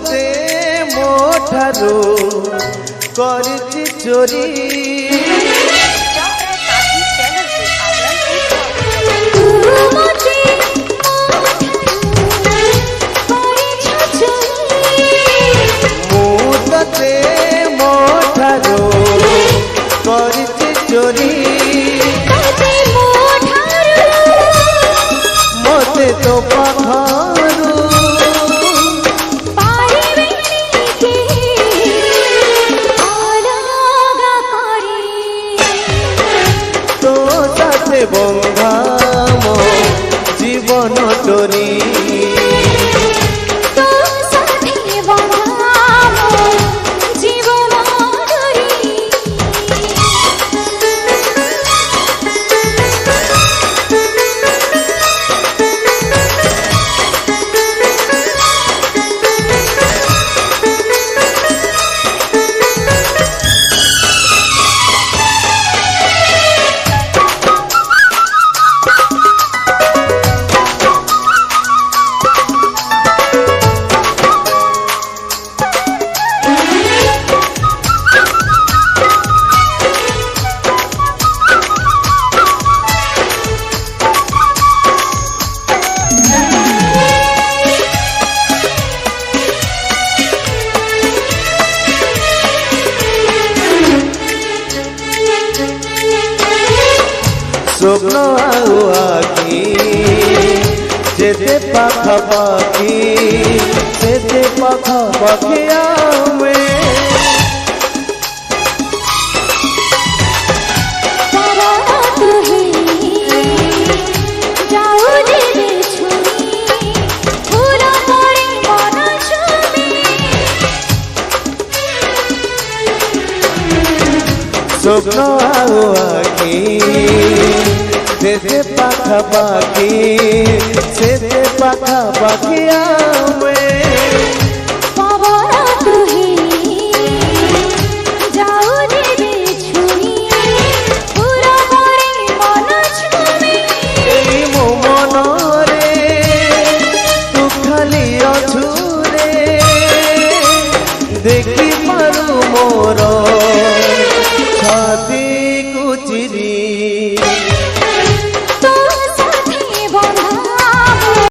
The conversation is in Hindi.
तते मोठारू करछि चोरी तते मोठारू करछि चोरी मते तो पाखरू तो साथे बंधा मो जीवन डोरी स्वप्न आउ आखि जेते पाखापाखि सेते पाखापाखि आमे स्वप्न आउ आखि सेते पाखापाखि आमे।